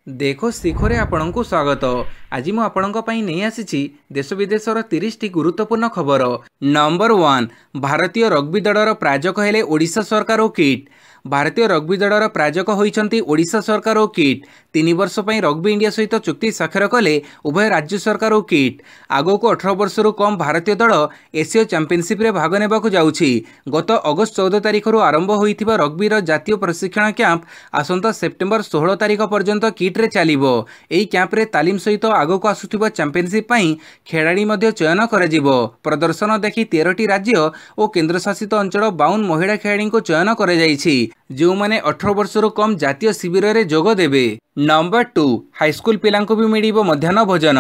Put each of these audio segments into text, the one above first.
देखो शिखरे आपणଙ୍କୁ स्वागत। आज मु आपणଙ୍କ ପାଇଁ ନେଇ ଆସିଛି देश विदेशर 30 टी गुरुत्वपूर्ण खबर। नंबर 1 भारतीय रग्बी दलर प्रायोजक हेले ओडिशा सरकार और किट। भारतीय रग्बी दलर प्रायोजक होइछंती ओडिशा सरकार और किट। 3 वर्ष पई रग्बी इंडिया सहित चुक्ति स्वाक्षर कले उभय राज्य सरकार और किट। आगो को 18 वर्ष रु कम भारतीय दल एशिया चैंपियनशिप रे भाग नेबाकू जाउछि। गत अगस्त 14 तारिख रु आरंभ होइथिबा रग्बी रो जातीय प्रशिक्षण कैंप आसंता सेप्टेम्बर 16 तारिख पर्यंत किट रे चलिबो। एई कैंप रे तालीम सहित आगो को आसुथिबा चैंपियनशिप पई खेलाड़ी मध्य चयन कराजिबो। प्रदर्शन देखि 13 टी राज्य और केन्द्रशासित अंचल 52 महिला खेलाड़ी को चयन करा जाइछि जो माने 18 वर्ष रु कम जातीय शिविर रे जोग देबे। नंबर 2 हाईस्कूल पिलांको भी मिलिबो मध्याह्न भोजन।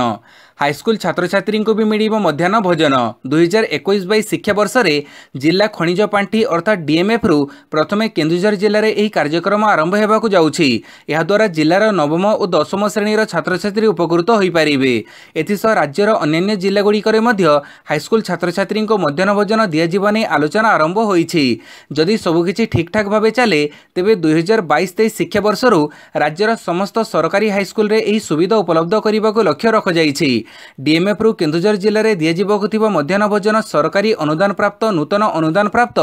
हाईस्कूल छात्र छात्री को भी मिलिबो मध्याह्न भोजन। 2021-22 शिक्षा वर्ष रे जिला खनिज पांठी अर्थात डीएमएफ रु प्रथमे केन्दुझर जिले में यह कार्यक्रम आरंभ होगाकू जाउछि। या द्वारा जिलार नवम और दशम श्रेणीर छात्र छात्री उपकृत हो पारिबे। एथिसह राज्यर अन्य जिला गुड़िकर मध्य हाईस्कूल छात्र छात्री को मध्याह्न भोजन दियाजिबा नै आलोचना आरंभ होइछि। जदि सबकिछि ठीक ठाक भावे चले तेबे 2022-23 शिक्षा वर्ष रु राज्यर समस्त सरकारी हाईस्कूल रे एही सुविधा उपलब्ध करने लक्ष्य रख जाइछि। डीएमएफ रु केन्दुझर जिले में दियाजिबाकू थिबा मध्याह्न भोजन सरकारी अनुदान प्राप्त नूतन अनुदान प्राप्त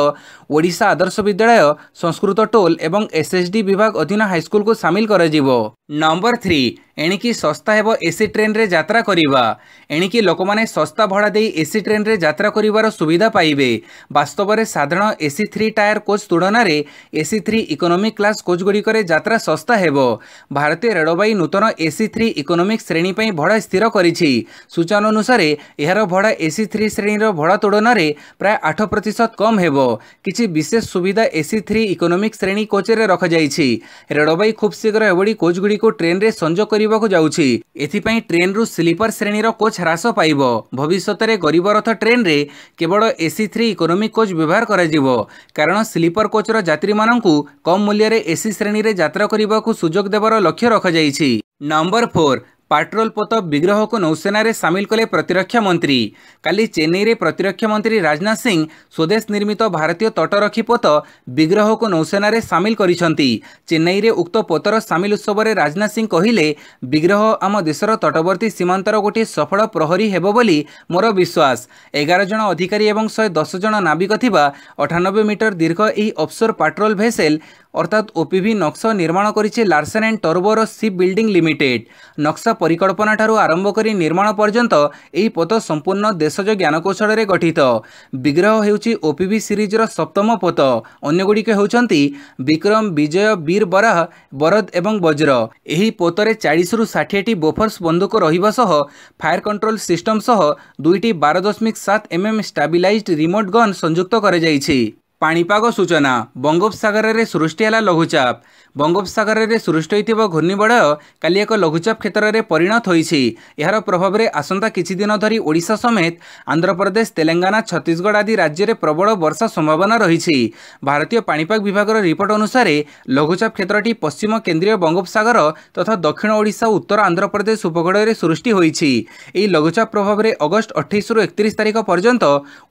ओडिशा आदर्श विद्यालय संस्कृत टोल एवं एसएसडी विभाग अधीन हाईस्कूल को सामिल कराजिबो। नंबर 3 एणिकी सस्ता हेबो एसी ट्रेन रे यात्रा करिबा। एणिकी लोक माने सस्ता भड़ा दे एसी ट्रेन रे यात्रा करिवार सुविधा पाइबे। वास्तव में साधारण एसी 3 टायर कोच तुलन में AC 3 economic class coach Gudi करे यात्रा सस्ता हेबो। भारतीय रेलवाई नूतन एसी 3 इकोनॉमिक श्रेणी पई भड़ा स्थिर करिछि। सूचना अनुसार एहार भड़ा एसी 3 श्रेणी रो भड़ा तुलन में प्राय 8% कम हेबो। किछि विशेष सुविधा एसी 3 इकोनॉमिक श्रेणी कोच रे रखा जाइछि। रेलवाई खूब शीघ्र एवडी कोच गुड़ी को ट्रेन रे संजोग करबाकू जाउछि। एथिपई ट्रेन रु स्लीपर श्रेणी रो कोच ह्रास पाइबो। भविष्य में गरीब रथ ट्रेन रे केवल एसी 3 इकोनॉमिक कोच व्यवहार कराजिबो। कारण स्लीपर कोच रो यात्री माननकू कम मूल्य रे एसी श्रेणी रे यात्रा करबाकू सुजोग देबार लक्ष्य रखा जाइछि। नंबर 4 पेट्रोल पोत विग्रह को नौसेना रे सामिल कले प्रतिरक्षा मंत्री। काली चेन्नई रे प्रतिरक्षा मंत्री राजनाथ सिंह स्वदेश निर्मित भारतीय तटरक्षी पोत विग्रह को नौसेना रे सामिल करिसंती। चेन्नई रे उक्त पोतर सामिल उत्सव रे राजनाथ सिंह कहिले विग्रह आम देशर तटवर्ती सीमांतर गोटे सफल प्रहरी हेबो बोली मोर विश्वास। 11 जन अधिकारी एवं 110 जन नाविक थिबा 98 मीटर दीर्घ एही ऑफशोर पेट्रोल भेसेल अर्थात ओपीवी नक्शा निर्माण करिछि लार्सन एंड टर्बोर शिप बिल्डिंग लिमिटेड। नक्शा परिकल्पना ठारू आरंभ करी निर्माण पर्यंत एही पोत संपूर्ण देशज ज्ञानकौशल रे गठित। विग्रह हेउछि ओपीवी सीरीज रो सप्तम पोत। अन्य गुड़िक हेउछंती विक्रम विजय वीर बराह बरद एवं वज्र। एही पोतरे 40 रु 60 टी बोफर्स बंदूक रहिबा सह फायर कंट्रोल सिस्टम सह 2टी 12.7 mm स्टेबलाइज्ड रिमोट गन संयुक्त करे जाइछि। पाणीपाग सूचना बंगोपसागर रे सृष्टि है लघुचाप। बंगोपसागर रे सृष्टि होइथिबा घूर्णिबलय काली एक लघुचाप क्षेत्र में परिणत होइछि। एहार प्रभाव में आसंता किछि दिन धरी ओडिशा समेत आंध्र प्रदेश तेलंगाना छत्तीसगढ़ आदि राज्य में प्रबल वर्षा संभावना रही। भारतीय पाणीपाग विभाग रिपोर्ट अनुसार लघुचाप क्षेत्रटी पश्चिम केन्द्रीय बंगोपसागर तथा दक्षिण ओडिशा उत्तर आंध्र प्रदेश उपकूल में सृष्टि होइछि। एही लघुचाप प्रभाव में अगस्त 28 रु 31 तारिख पर्यंत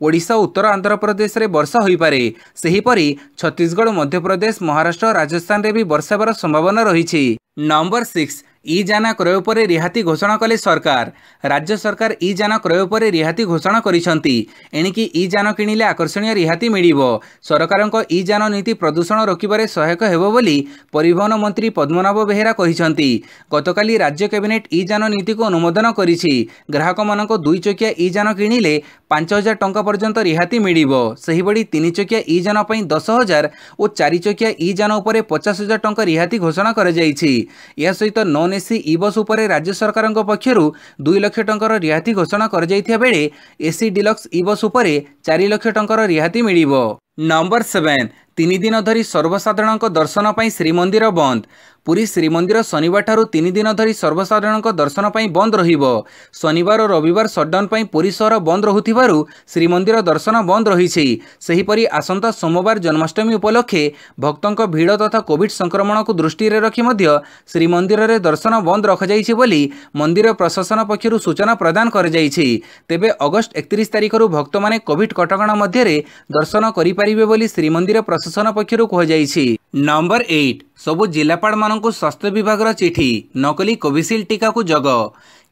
ओडिशा उत्तर आंध्र प्रदेश में वर्षा होई पारे। सेहीपरि छत्तीसगढ़ मध्य प्रदेश महाराष्ट्र राजस्थान रे भी वर्षा होबार संभावना रही। नंबर 6 ई जाना क्रय पर रिहाती घोषणा कले सरकार। राज्य सरकार ई जाना क्रय पर रिहाती घोषणा करिसंती। एणिकी ई जान किणिले आकर्षणीय रिहाती मिलिबो। सरकारक ई जान नीति प्रदूषण रोकिबारे सहायक हेबो बोली परिवहन मंत्री पद्मनाभ बेहेरा कहिसंती। गतकाली राज्य कैबिनेट ई जान नीति को अनुमोदन करिछि। ग्राहक मानक 2 चकिया ई जान किणिले 5000 टंका पर्यंत रिहाती मिलिबो। सेही बडी 3 चकिया ई जान पई 10000 और 4 चकिया ई जान उपरे 50000 टंका रिहाती घोषणा कर जाइछि। या सहित नॉन एसी ई बस उपरे राज्य सरकार पक्षरु 2 लाख टंकार रिहाती घोषणा कर जाइथिया बेले एसी डिलक्स ई बस उपरे 4 लाख टंकार रिहाती मिलिबो। नंबर 7 3 दिन धरी सर्वसाधारण दर्शन पर श्रीमंदिर बंद। पुरी श्रीमंदिर शनिवार ठारू 3 दिन धरी सर्वसाधारण दर्शन पर बंद रहिबो। शनिवार और रविवार सटडाउन पर पुरी शहर बंद रहुथिबारु श्रीमंदिर दर्शन बंद रहिछि। सेहीपरि आसंता सोमवार जन्माष्टमी उपलक्षे भक्तों भीड़ तथा कोविड संक्रमण को दृष्टि रे रखी मध्य श्रीमंदिर रे दर्शन बंद रखा जाइछि बोली मंदिर प्रशासन पक्षरु सूचना प्रदान कर जाइछि। तेबे अगस्त 31 तारिख रु भक्त माने कोविड कटकणा मध्य दर्शन करि परिबे बोली श्रीमंदिर प्रशासन पक्षरु कह जाइछि। नंबर 8 सबु जिलापाड़ मानकु स्वास्थ्य विभाग चिठी नकली कोविशील्ड टीका को जग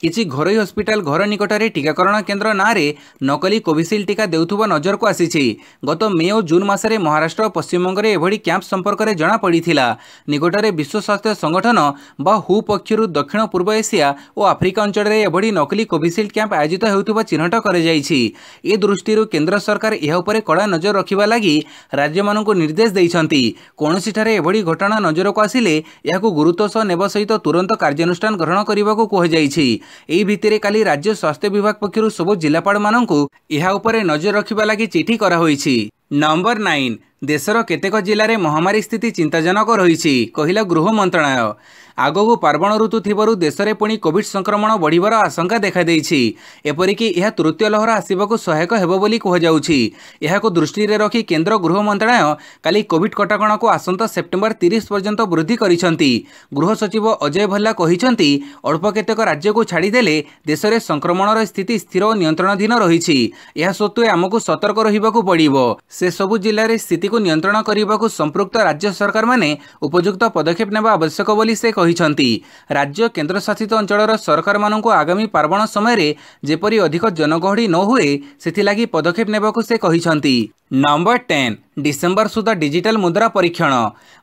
किछि घरोई हस्पिटाल घर निकटरे टीकाकरण केन्द्र नारे नकली कोविशील्ड टीका देउथुबा नजर को आसीछि। गत मे और जून मासरे महाराष्ट्र और पश्चिमबंग में एभली कैंप संपर्क में जना पड़िथिला। निकटरे विश्व स्वास्थ्य संगठन बा हु पक्षरु दक्षिण पूर्व एशिया और आफ्रिका अंचल में एभली नकली कोविशील्ड कैंप आयोजित हेउथुबा चिन्हट करे जाइछि। ए दृष्टिरु केन्द्र सरकार एहा उपरे कड़ा नजर रखिबा लागि राज्य मानकु निर्देश दैछन्ति। कोनोसी ठारे एभली घटना नजर को आसिले याकु गुरुत्व सह नेबा सहित तुरंत कार्यानुष्ठान ग्रहण करबाकू कुहाଯାଇଛି। एही भितरे काली राज्य स्वास्थ्य विभाग पक्षरु सब जिलापाड़ मानकु एहा उपरे नजर रखिबा लागि चिठी करा होईछि। नंबर 9 देशर केतेक जिले में महामारी स्थिति चिंताजनक रही कहिला गृह मंत्रालय। आगक पार्वण ऋतु थिबारु देश में पुणी कोविड संक्रमण बढ़िबार आशंका देखा देइछि। एपरिकी यह तृतीय लहर आसबाक सहायक हेबो बोली कुहाଯାଉଛି। एहाको दृष्टि रे रखी केंद्र गृह मंत्रालय काली कोविड कटकणा को आसंता सेप्टेम्बर 30 पर्यंत वृद्धि करिसंती। गृह सचिव अजय भल्ला कहिसंती अल्प केतेक राज्य को छाड़ीदेले देश में संक्रमणर स्थिति स्थिर और नियंत्रणाधीन रही। यह सत्वे आमको सतर्क रहिबाकू पड़िबो। से सबु जिले में स्थिति को नियंत्रण करने संपृक्त राज्य सरकार माने उपयुक्त पदक्षेप नेबा आवश्यक बोली से कहिसंती। राज्य केंद्र शासित अंचलर सरकार मानकु आगामी पार्वण समय जेपरी अधिक जनगहड़ी न हुए सेथिलागी पदक्षेप नेबाकू से कहिसंती। नंबर 10 डिसेम्बर सुधा डिजिटल मुद्रा परीक्षण।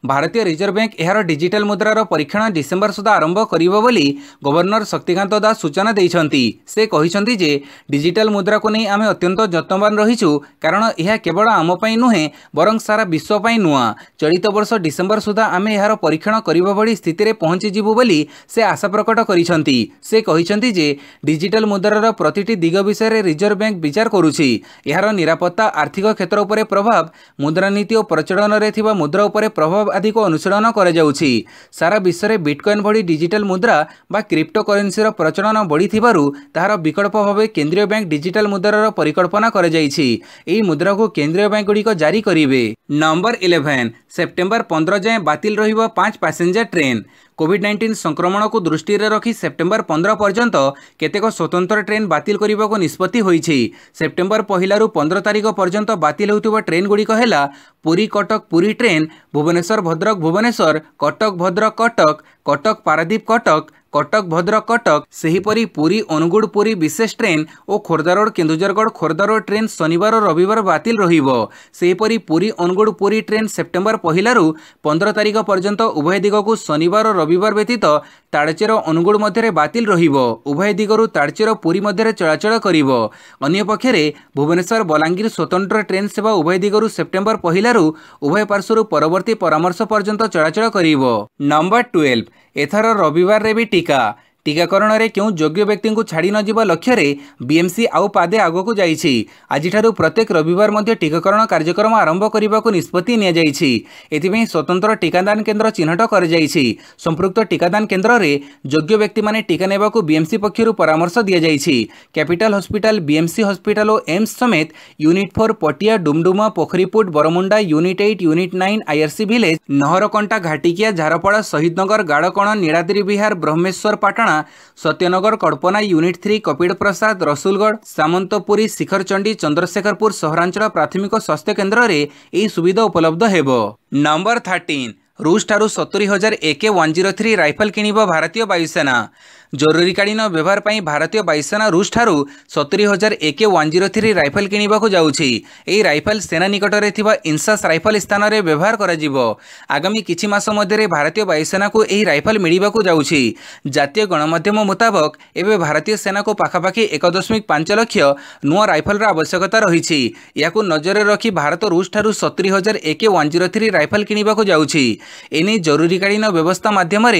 भारतीय रिजर्व बैंक एहार डिजिटल मुद्रार परीक्षण डिसेम्बर सुधा आरंभ करिबो बोली गवर्नर शक्तिकांत दास सूचना दैछंती। से कहिसंती जे डिजिटल मुद्रा को नहीं आमे अत्यंत जत्नवान रहिछु कारण यह केवल आम पई नुहे बरं सारा विश्व पई नुआ। चलित वर्ष डिसेम्बर सुधा आमे एहार परीक्षण करिबो भली स्थिति रे पहुंची जिबु बोली से आशा प्रकट करिसंती। से कहिसंती जे डिजिटल मुद्रार प्रतिटी दिग विषय रे रिजर्व बैंक विचार करूछि। एहार निरापत्ता आर्थिक क्षेत्र उपरे प्रभाव मुद्रानीति और प्रचलन रे थिबा मुद्रा उपरे प्रभाव आदि को अनुशीलन करा जाउछि। सारा विश्व में बिटकॉइन भली डिजिटल मुद्रा बा क्रिप्टो करेन्सी प्रचलन बढ़ी थिबारु ताहार विकल्प भाव केंद्रीय बैंक डिजिटल मुद्रार परिकल्पना करा जाइछि। एही मुद्रा को केंद्रीय बैंक गुड़िक जारी करिवे। नंबर 11 सेप्टेम्बर 15 जाए बातिल रहिबो 5 पैसेंजर ट्रेन। कोविड-19 संक्रमण को दृष्टि रे रखी सेप्टेम्बर 15 पर्यंत केतेक स्वतंत्र ट्रेन बातिल करने को निष्पत्ति होईछि। सेप्टेम्बर 1 रु 15 तारिख पर्यंत बातिल होउथिबा ट्रेन गुड़िक हैला पुरी कटक पुरी ट्रेन, भुवनेश्वर भद्रक भुवनेश्वर, कटक भद्रक कटक, कटक पारादीप कटक, कटक भद्रक कटक, सेहीपरि पुरी अनुगुड़ पुरी विशेष ट्रेन और Khordha road Keonjhargarh Khordha road train शनिवार और रविवार बातिल रहिबो। सेहीपरि पुरी अनुगुड़ पुरी ट्रेन सेप्टेम्बर 1 रु 15 तारिख पर्यंत उभय दिग को शनिवार और रविवार व्यतीत ताड़चेर अनुगुड़ मध्य बातिल रहिबो। उभय दिगरु ताड़चेर पुरी मध्य चलाचल करिबो। अन्य पक्षरे भुवनेश्वर बलांगीर स्वतंत्र ट्रेन सेवा उभय दिगरु सेप्टेम्बर 1 रु उभय पार्श्वरु परवर्ती परामर्श पर्यंत चलाचल करिबो। नंबर 12 एथर रविवार रे भी टीका टीकाकरण में क्यों योग्य व्यक्ति को छाड़ी न जीवा लक्ष्य बीएमसी आउ पादे आगक जाइछि। आजिठारु प्रत्येक रविवार मध्य टीकाकरण कार्यक्रम आरंभ करने को निष्पत्ति निया जाइछि। एथिपई स्वतंत्र टीकादान केन्द्र चिन्हट कर जाइछि। संपृक्त टीकादान केन्द्र में योग्य व्यक्ति माने टीका नेबा को बीएमसी पक्षरु परामर्श दिया जाइछि। कैपिटल हॉस्पिटल, बीएमसी हॉस्पिटल और एम्स समेत unit 4 Patia, Dumduma, Pokhariput, Baramunda, unit 8, unit 9, IRC village, Naharkanta, Ghatikia, Jharpada, Shahidnagar, Gadakana, Niladri Vihar, Brahmeswar Patna, Satyanagar, Kadapana, unit 3, Kapila Prasad, Rasulgarh, Samantapuri, Sikharchandi, Chandrasekharpur सहरांचल प्राथमिक स्वास्थ्य केन्द्र में यह सुविधा उपलब्ध हेबो। नंबर 13 रूस ठारू 70,000 AK-103 राइफल किनिबो भारतीय वायुसेना। जरूरीकालीन व्यवहार पर भारतीय वायुसेना रूस ठारू 70,000 AK-103 राइफल किनिबाकू जाउछि। एही राइफल सेना निकटरे थिबा इनसास राइफल स्थान रे व्यवहार करा जिवो। आगामी किछि मास मध्यरे भारतीय वायुसेना को एही राइफल मिलिबाकू जाउछि। जातीय गणमाध्यम मुताबक एबे भारतीय सेना को पाखापाखि 1.5 लाख नुआ राइफल आवश्यकता रहिछि। याकू नजर रखी भारत रूस ठारू 70,000 AK-103 राइफल किनिबाकू जाउछि। एने जरूरीकालीन व्यवस्था माध्यम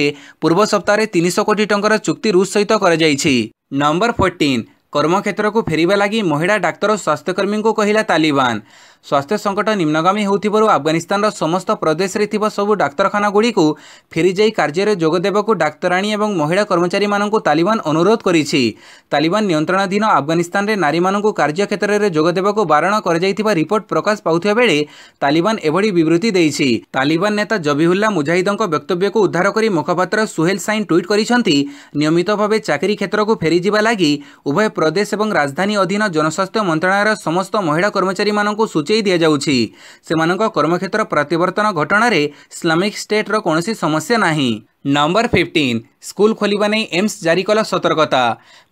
पूर्व सप्ताह 300 कोटी टंकार चुक्ति रूस सहित कर जाइछि। नंबर 14 कर्मक्षेत्र को फेरिबा लगी महिला डाक्तर और स्वास्थ्यकर्मी को कहिला तालिबान। स्वास्थ्य संकट निम्नगामी होउथिबारु अफगानिस्तान समस्त प्रदेश रे थिबा सबु डाक्तरखाना गुड़ी को फेरी जाई कार्य जोग देबाकू डाक्तराणी एवं महिला कर्मचारी मानकू तालिबान अनुरोध करिछि। तालिबान नियंत्रणाधीन अफगानिस्तान रे नारी मानकू कार्य क्षेत्र रे जोग देबाकू बारण कर जाइथिबा रिपोर्ट प्रकाश पाउथिबा बेले तालिबान एभली विवृत्ति देइछि। तालिबान नेता जबीहुल्लाह मुजाहिदଙ୍କ वक्तव्य को उद्धार करी मुखपात्र सुहेल साइन ट्वीट करिसंती नियमित भावे चाकरी क्षेत्र को फेरी जिबा लागि उभय प्रदेश एवं राजधानी अधीन जनस्वास्थ्य मंत्रालयर समस्त महिला कर्मचारी मानकू सूची सुझाई दि जाउछि। सेमानक कर्मक्षेत्र प्रत्यावर्तन घटना रे इस्लामिक स्टेट रो कोनोसी समस्या नाही। नंबर 15 स्कूल खोलिबा नै एम्स जारी कला सतर्कता।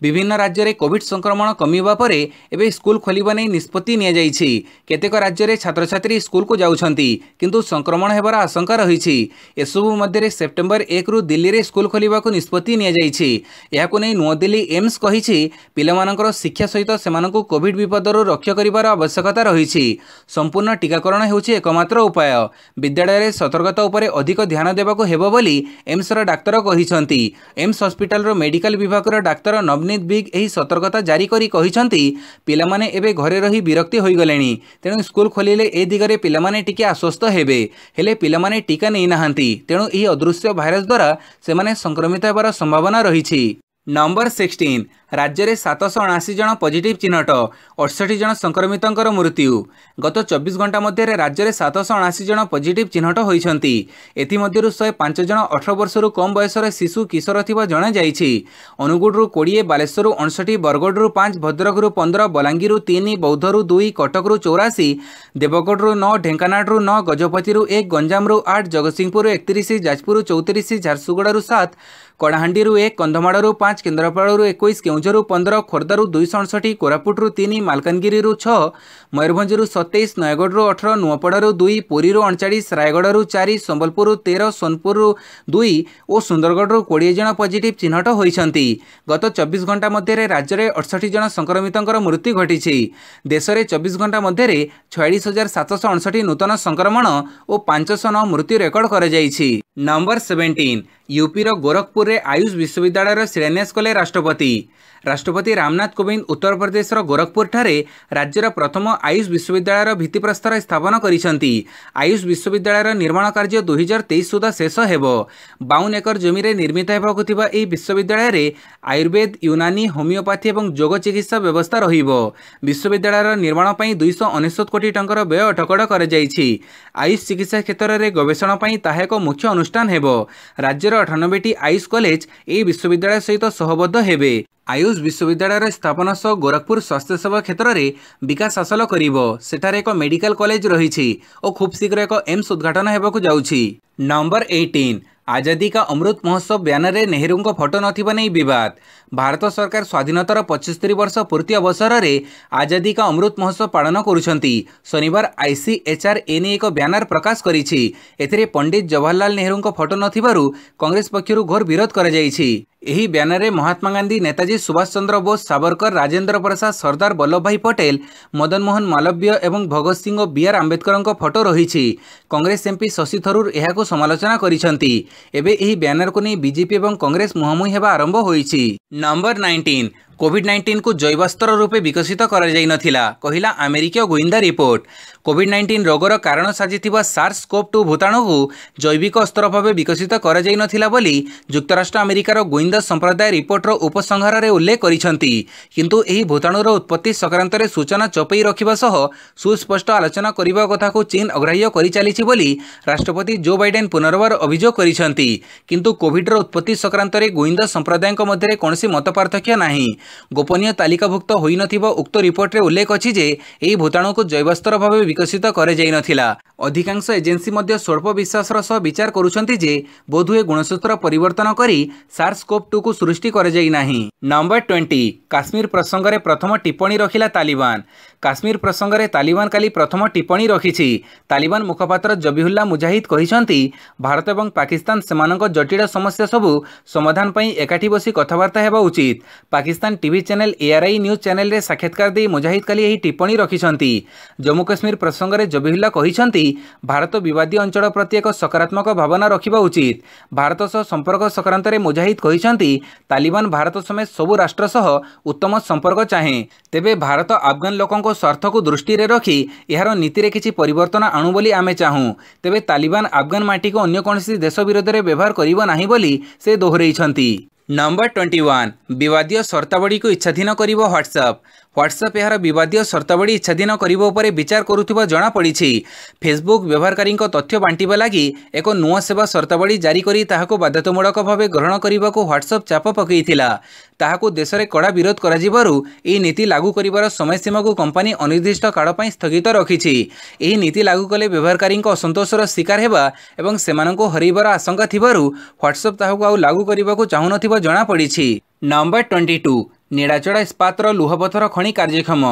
विभिन्न राज्य में कोविड संक्रमण कमिबा परे एबे स्कूल खोलिबा नै निष्पत्ति निया जाइछि। केतेक राज्य में छात्र छात्री स्कूल को जाउछंती किंतु संक्रमण हेबार आशंका रहिछि। एसबु मध्य सेप्टेम्बर 1 रु दिल्ली रे स्कूल खोलिबा को निष्पत्ति निया जाइछि। एहाकु नै नुआ दिल्ली एम्स कहिछि पिलामानकर शिक्षा सहित सेमानकु कोविड विपदरु रक्षा करिवार आवश्यकता रहिछि। संपूर्ण टीकाकरण हेउछि एकमात्र उपाय। विद्यालय रे सतर्कता उपरे अधिक ध्यान देबाको हेबो बोली एम्स रो डाक्टर कहिसंती। एम्स हॉस्पिटल रो मेडिकल विभाग रो डाक्टर नवनीत बिग एही सतर्कता जारी करी कहिसंती पिलामाने एबे घरे रही विरक्ति होई गलेनी, तेणु स्कूल खोलिले ए दिगरे पिलामाने टिके आश्वस्त हेबे। हेले पिलामाने टीका नै नाहंती, तेणु एही अदृश्य भाइरस द्वारा सेमाने संक्रमित हेबार संभावना रहिछि। नंबर 16 राज्य में 779 जन पॉजिटिव चिन्हट, 68 जन संक्रमित मृत्यु। गत 24 घंटा मध्य राज्य में 779 जन पॉजिटिव चिन्हट होइछंती। एथिमध्यरु 105 जन 18 वर्षरु कम बयसर शिशु किशोर थिबा जणा जाइछि। अनुगुड़रु 20, बालेश्वरु 59, बरगड़रु 5, भद्रकरु 15, बलांगीरु 3, बौद्धरु 2, कटकरु 84, देवगड़रु 9, ढेंकानाळरु 9, गजपतिरु 1, गंजामरु 8, जगतसिंहपुरु 31, जाजपुरु 34, झारसुगुड़ारु 7, कड़ाहांडीरु 1, कंधमाड़रु 5, केन्द्रापड़ारु 21, केउझरु 15, खोर्धारु 268, कोरापुटरु 3, मालकानगिरिरु 6, मयूरभंजरु 27, नयगड़रु 18, नुआपड़ारु 2, पुरीरु 39, रायगड़ारु 4, संबलपुरु 13, सोनपुरु 2 और सुंदरगढ़रु 20 जन पॉजिटिव चिन्हट होइछंती। गत 24 घंटा मध्य राज्य में 68 जन संक्रमितंकर मृत्यु घटिछि। देश में 24 घंटा मध्य 46,759 नूतन संक्रमण और 509 मृत्यु रेकर्ड कर जाइछि। नंबर 17 यूपी गोरखपुर रे आयुष विश्वविद्यालय शिलान्यास कले राष्ट्रपति रामनाथ कोविंद उत्तर प्रदेश गोरखपुर ठारे राज्यर प्रथम आयुष विश्वविद्यालय भित्तिप्रस्तर स्थापन करिसंती। आयुष विश्वविद्यालय निर्माण कार्य 2023 सुधा शेष हेबो। 52 एकर जमी रे निर्मित हेबाकु थिबा एही विश्वविद्यालय रे आयुर्वेद, यूनानी, होमियोपैथी और योग चिकित्सा व्यवस्था रहिबो। विश्वविद्यालय निर्माण पई 299 कोटी टंकार व्यय अटकड़ कर जाइछि। आयुष चिकित्सा क्षेत्र में गवेषणा पई ताहा एक मुख्य अनुष्ठान हेबो। राज्यर 98टी आयुष कॉलेज एही विश्वविद्यालय सहित सहबद्ध हेबे। आयुष विश्वविद्यालय स्थापना सह गोरखपुर स्वास्थ्य सेवा क्षेत्र में विकास हासिल करिबो। सेठारे एक मेडिकल कॉलेज रहिछि और खूब शीघ्र एक एम्स उद्घाटन हेबाकु जाउछि। नंबर 18 आजादी का अमृत महोत्सव बैनर रे नेहरू को फोटो नथिबा नै विवाद। भारत सरकार स्वाधीनतार 75 वर्ष पूर्ति अवसर में आजादी का अमृत महोत्सव पालन करुछंती। शनिवार ICHR एने एक बैनर प्रकाश करिछि। एथिरे पंडित जवाहरलाल नेहरू को फोटो नथिबारु कांग्रेस पक्षरु घोर विरोध करा जाइछि। एही बैनर रे महात्मा गांधी, नेताजी सुभाष चंद्र बोस, सावरकर, राजेंद्र प्रसाद, सरदार वल्लभ भाई पटेल, मदन मोहन मालवीय एवं भगत सिंह और BR आंबेडकर फोटो रहिछि। कांग्रेस MP शशि थरूर एहाको समालोचना करिसंती। एबे एही बैनर को नहीं बीजेपी और कांग्रेस मुहांमुही हेबा आरंभ होइछि। नंबर 19 कोविड-19 को जैवास्त्र रूपे विकसित कर जाई नथिला, कहिला अमेरिकीय गोइंदा रिपोर्ट। कोविड-19 रोगर कारण साजिथिबा SARS-CoV-2 भूताणु को जैविक अस्त्र भाव विकसित कर जाई नथिला बोली युक्तराष्ट्र अमेरिकार गोइंदा संप्रदाय रिपोर्टर उपसंहार रे उल्लेख करिसंती। किंतु एही भूताणुर उत्पत्ति संक्रांत रे सूचना चपई रखिबा सह सुस्पष्ट आलोचना करिबा कथा को चीन अग्राह्य करि चालिछि बोली राष्ट्रपति जो बाइडेन पुनर्बार अभियोग करिसंती। किंतु कोविडर उत्पत्ति संक्रांत रे गोइंदा संप्रदायक मध्य कोनोसी मत पार्थक्य नाही। गोपनीय तालिकाभुक्त होई नथिबा उक्त रिपोर्ट रे उल्लेख अछि जे एही भूताणु को जैवास्त्र भाव विकसित करे जाई नथिला। अधिकांश एजेंसी मध्य स्वल्प विश्वासर सह विचार करुछंती जे बोधुए गुणसूत्र परिवर्तन करी SARS-CoV-2 को सृष्टि करे जाई नाही। नंबर 20 काश्मीर प्रसंग रे प्रथम टिप्पणी रखिला तालिबान। काश्मीर प्रसंग रे तालिबान काली प्रथम टिप्पणी रखिछि। तालिबान मुखपात्र जबीहुल्लाह मुजाहिद कहिसंती भारत एवं पाकिस्तान सेमानक जटिल समस्या सबु समाधान पई एकाठी बसी कथबार्ता हेबा उचित। Pakistan TV channel ARI news channel रे साक्षात्कार दे मुजाहिद काली एही टिप्पणी रखिसंती। जम्मू काश्मीर प्रसंग रे जबीहुल्लाह कहिसंती भारत विवादी अंचल प्रति एक सकारात्मक भावना रखिबा उचित। भारत सह संपर्क संक्रांत रे मुजाहिद कहिसंती तालिबान भारत समेत सबु राष्ट्र सह उत्तम संपर्क चाहे। तेबे भारत अफगान लोकंको स्वार्थ को दृष्टि रे रखी यार नीति रे किछि परिवर्तन आणु बोली आमे चाहू। तेबे तालिबान अफगान माटी को अन्य कोनोसी देश विरोध रे व्यवहार करिबो नाही बोली से दोहरेइछंती। नंबर 21 विवादीय शर्तावली को इच्छाधीन करिबो व्हाट्सएप। व्हाट्सएप यार विवादीय शर्तावली इच्छाधीन करने पर विचार करुवा जमापड़ी। फेसबुक व्यवहारकारी तथ्य बांटा लगी एक नुआ सेवा शर्तावली जारी करी ताहाको बाध्यतामूलक भाव ग्रहण करने को व्हाट्सएप चाप पकईथिला। ताहाको देश में कड़ा विरोध कराजिबारु एही नीति लागू करिवार समयसीमा को कंपनी अनिर्दिष्ट काल पई स्थगित रखिछि। एही नीति लागू कले व्यवहारकारी असंतोषर शिकार हेबा एवं सेमानंको हरइबार आशंका थिबारु व्हाट्सएप ताहाको आउ लागू करिबाको चाहुनथिबा जणा पड़िछि। नंबर 22 नीलाचल इस्पातर लुहपथर खनि कार्यक्षम।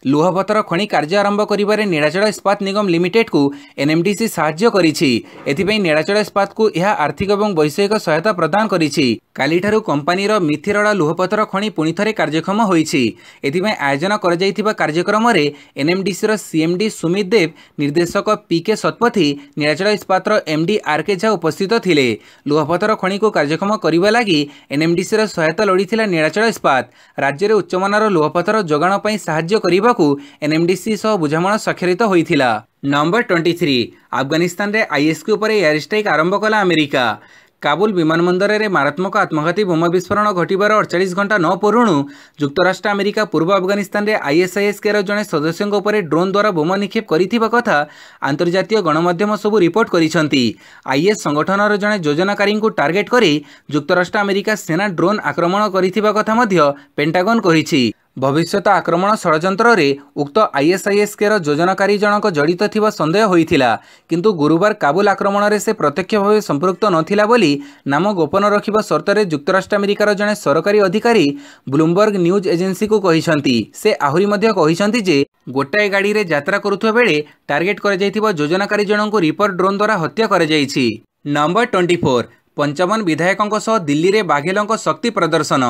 लुहपथर खनि कार्य आरंभ करिबारे नीलाचल इस्पात निगम लिमिटेड को एनएमडीसी साहाय्य करिछि। एथिपई नीलाचल इस्पात को यह आर्थिक और वैषयिक सहायता प्रदान करिछि। कालीठारु कंपनीर मिथिरड़ा लुहपथर खनि पुणी थरे कार्यक्षम होइछि। एथिपई आयोजन करा जायथिबा कार्यक्रम रे एनएमडीसी सीएमडी सुमित देव, निर्देशक पीके शतपथी, नीलाचल इस्पातर एमडी आरके झा उपस्थित थिले। लुहपथर खनि को कार्यक्षम करिबा लागि एनएमडीसी सहायता लोड़ीथिला नीलाचल इस्पात। राज्य में उच्चमानर लुहपथर जोगाण पर साहाय्य करने को एनएमडीसी सह बुझामणा स्वाक्षरित होइथिला। नंबर 23 अफगानिस्तान रे आईएसके उपर एयर स्ट्राइक आरंभ कला अमेरिका। काबुल विमानबंदर में मारात्मक आत्मघाती बोमा विस्फोरण घटबार 48 घंटा न पूर्णु युक्तराष्ट्र अमेरिका पूर्व अफगानिस्तान रे आईएसआईएसके जड़े सदस्यों उपर ड्रोन द्वारा बोमा निक्षेप करिथिबा कथा अंतर्जातीय गणमाध्यम सबू रिपोर्ट करिसेंती। आईएस संगठनर जड़े योजनाकारी को टार्गेट करी युक्तराष्ट्र अमेरिका सेना ड्रोन आक्रमण करिथिबा कथा मध्य पेंटागन कहिछि। भविष्यत आक्रमण षड्यंत्र रे उक्त आईएसआईएसके योजनाकारी जनक जड़ित थिबा संदेह होइथिला, किंतु गुरुवार काबुल आक्रमण रे से प्रत्यक्ष भाव संपृक्त नथिला बोली नाम गोपन रखिबा शर्त रे युक्तराष्ट्र अमेरिकार जड़े सरकारी अधिकारी ब्लूमबर्ग न्यूज एजेंसी को कहिसंती। से आहुरी मध्य कहिसंती जे गोटाए गाड़ी रे यात्रा करुथुवा बेले टार्गेट कर जायथिबा योजनाकारी जनक रिपर ड्रोन द्वारा हत्या कर जायछि। नंबर 24 55 विधायकों सह दिल्ली रे बाघेलों शक्ति प्रदर्शन।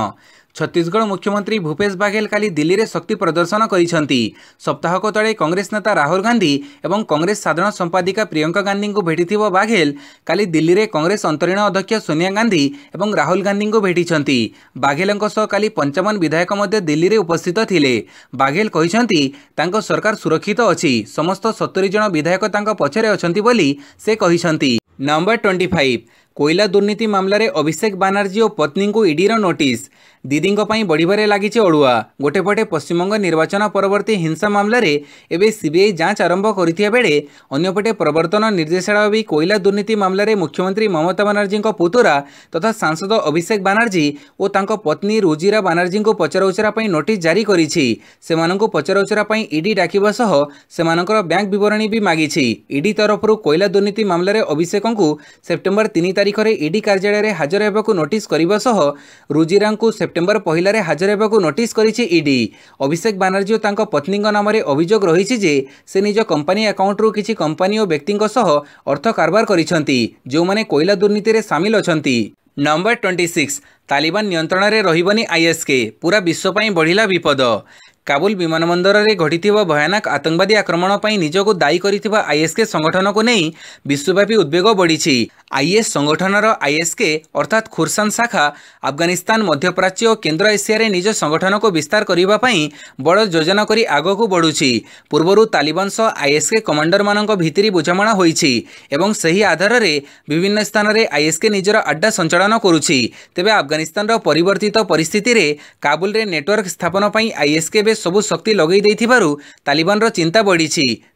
छत्तीसगढ़ मुख्यमंत्री भूपेश बाघेल काली दिल्ली रे शक्ति प्रदर्शन करिसेंती। सप्ताहक तले कांग्रेस नेता राहुल गांधी एवं कांग्रेस साधारण संपादिका प्रियंका गांधी को भेटिथिबा बाघेल काली दिल्ली रे कांग्रेस अंतरीण अध्यक्ष सोनिया गांधी एवं राहुल गांधी को भेटिछंती। बाघेलंक सह काली 55 विधायक मध्य दिल्ली रे उपस्थित थिले। बाघेल कहिसंती तांको सरकार सुरक्षित अछि, समस्त 70 जन विधायक तांको पछरे अछंती बोली से कहिसंती। नंबर 25 कोयला दुर्नीति मामलें अभिषेक बानर्जी और पत्नी को ईडीर नोटिस। दीदी बढ़िबारे लगी अड़ुआ। गोटेपटे पश्चिमबंग निर्वाचन परवर्ती हिंसा मामलें एवं सीबीआई जांच आरंभ करथिया बेले अन्यपटे प्रवर्तन निर्देशालय भी कोयला दुर्नीति मामलें मुख्यमंत्री ममता बानर्जी पुतुरा तथा सांसद अभिषेक बानर्जी और तांको पत्नी रुजिरा बानर्जी को पचराउचरा नोटिस जारी करिछि। सेमानंको पचराउचरा ईडी डाकिबा सह सेमानकर बैंक विवरणी भी मागिछि। ईडी तरफ कोयला दुर्नीति मामलें अभिषेक को सेप्टेम्बर 3 तारिख में ईडी कार्यालय में हाजर होगा नोटिस करने सह रुजिरा सेप्टेम्बर 1 हाजर होगा नोटिस करिछि ईडी। अभिषेक बानर्जी और तांको पत्नी नाम अभियोग रही जे से निज कंपनी अकाउंट रु किछि कंपनी और व्यक्ति सह अर्थ कारबार करिसेंती जो माने कोयला दुर्नीति रे शामिल अछंती। नंबर 26 तालिबान नियंत्रण में रहिबनी आईएसके, पूरा विश्व पई बढ़िला विपद। काबुल विमानबंदर में घटिथिबा भयानक आतंकवादी आक्रमण पर निजको दायी करिथिबा आईएसके संगठन को नहीं विश्वव्यापी उद्वेग बढ़ी। आईएस संगठनर आईएसके अर्थात खुरसान शाखा अफगानिस्तान, मध्यप्राच्य और केन्द्र एशिया रे निज संगठन को विस्तार करने पर बड़ योजना करी आगक बढ़ुछि। पूर्वर तालिबान सह आईएसके कमांडर मानक भितरी बुझामणा होइछि एवं सही आधार रे विभिन्न स्थान रे आईएसके निजर अड्डा संचालन करुछि। तेबे अफगानिस्तान परिवर्तित परिस्थिति रे काबुल रे नेटवर्क स्थापन पर आईएसके सबु शक्ति लगई देथिबारु तालिबान रो चिंता बढ़ी।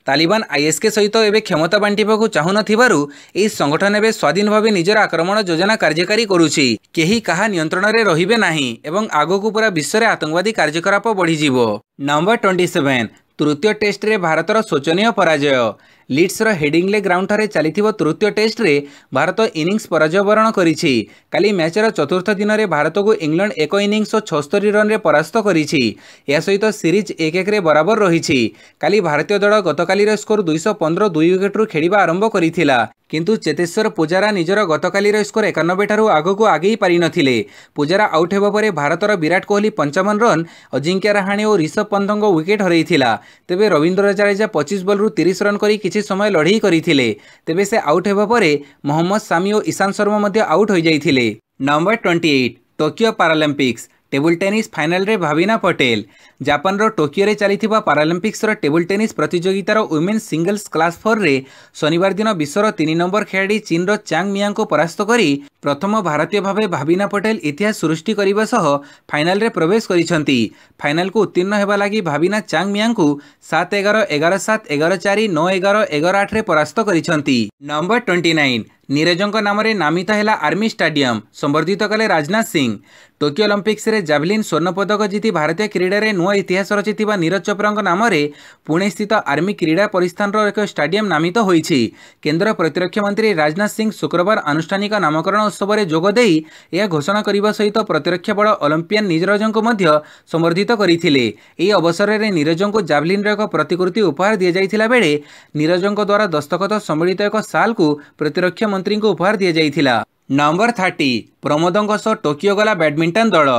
तालिबान आईएसके सहित एवं क्षमता बांटिबाकू चाहुनथिबारु एही संगठन एवं स्वाधीन भाव निजर आक्रमण योजना कार्यकारी करुछि। केही काहा नियंत्रण रे रहिबे नाही एवं आगकू पूरा विश्व रे आतंकवादी कार्यकलाप बढ़ी जिवो। नंबर 27 तृतीय टेस्ट रे भारतर शोचनीय पराजय। लीड्सर हेडिंगले ग्राउंड ठारे चलिथिबो तृतीय टेस्ट रे भारत इनिंग्स पराजय वरण करिछि। काली मैचर चतुर्थ दिन में भारत को इंग्लैंड 1 इनिंग्स और 76 रन रे परास्त करिछि। या सहित सीरीज 1-1 रे बराबर रहिछि। काली भारतीय दल गतकाली स्कोर 215 2 विकेट रु खेलिबा आरंभ करिथिला, किंतु चेतेश्वर पुजारा निजर गतकाली स्कोर 91 ठारू आगको आगे पारि नथिले। पुजारा आउट हेबा परे भारतर विराट कोहली 55 रन, अजिंक्य रहाणे और ऋषभ पंतंग विकेट हरैथिला। तेबे रविंद्र जडेजा 25 बॉल रु 30 रन करी किछि समय लड़ई करिथिले। तेबे से आउट हेबा परे मोहम्मद सामी और ईशांत शर्मा मध्य आउट हो जाइथिले। Number 28 Tokyo Paralympics table tennis final रे भाविना पटेल। जापान रो टोकियो रे चलीथिबा पैरालंपिक्स रो टेबुल टेनिस प्रतियोगितार वुमेन्स सिंगल्स क्लास 4 रे शनिवार दिन विश्वर 3 नंबर खेलाड़ी चीन रो चांग मिया को परास्त करी प्रथम भारतीय भावे भाविना पटेल इतिहास सृष्टि करने सह फाइनाल रे प्रवेश करिसंती। फाइनाल को उत्तीर्ण हेबा लागि भाविना चांग मिया को 7-11, 11-7, 11-4, 9-11, 11-8 रे परास्त करिसंती। नंबर 29 नीरजंक नाम रे नामित है आर्मी स्टाडियम संवर्धित कले राजनाथ सिंह। टोकियो ओलंपिक्स रे जावलिन स्वर्ण पदक जीति भारतीय क्रीडा रे नुआ इतिहास रचिथिबा नीरज चोप्रा नाम रे पुणे स्थित आर्मी क्रीडा परिस्थान रो एक स्टाडियम नामित होईछि। केंद्र प्रतिरक्षा मंत्री राजनाथ सिंह शुक्रवार आनुष्ठानिक नामकरण उत्सव रे जोग देई यह घोषणा करने सहित प्रतिरक्षा बल ओलंपियन नीरजंक मध्य संवर्धित करथिले। एही अवसर रे नीरजंक जावलिन रो एक प्रतिकृति उपहार दिया जाइथिला बेले नीरजंक द्वारा दस्तखत सम्मिलित एक साल को प्रतिरक्षा मंत्री को उपहार दिया जाइथिला। नंबर 30 प्रमोदों सह टोकियो गला बैडमिंटन दल।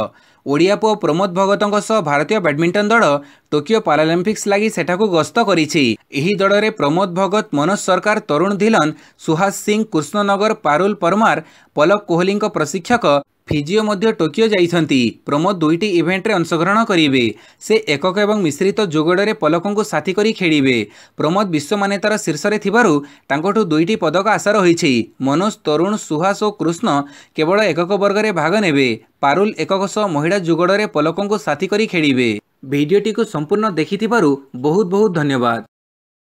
ओडिया पुओ प्रमोद भगतों सह भारतीय बैडमिंटन दल टोकियो पैरालंपिक्स लगी सेठाकू गस्त करिछि। एही दल रे प्रमोद भगत, मनोज सरकार, तरुण धिलन, सुहास सिंह, कृष्णनगर, पारुल परमार, पलक कोहली प्रशिक्षक फिजिओ मध्य टोकियो जाइछंती। प्रमोद दुईटी इवेंट रे अंशग्रहण करिवे। से एकक एवं मिश्रित जोगड़े पलकों को साथी करी खेलिवे। प्रमोद विश्व मान्यतार शीर्ष रे थिबारु तांकोठु दुईटी पदक आशा रहिछि। मनोज, तरुण, सुहास और कृष्ण केवल एकक वर्ग रे भाग नेबे। पारुल एकक सह महिला जोगड़े पलकों को साथी करी खेलिवे। भिडियोटी को संपूर्ण देखिथिबारु बहुत बहुत धन्यवाद।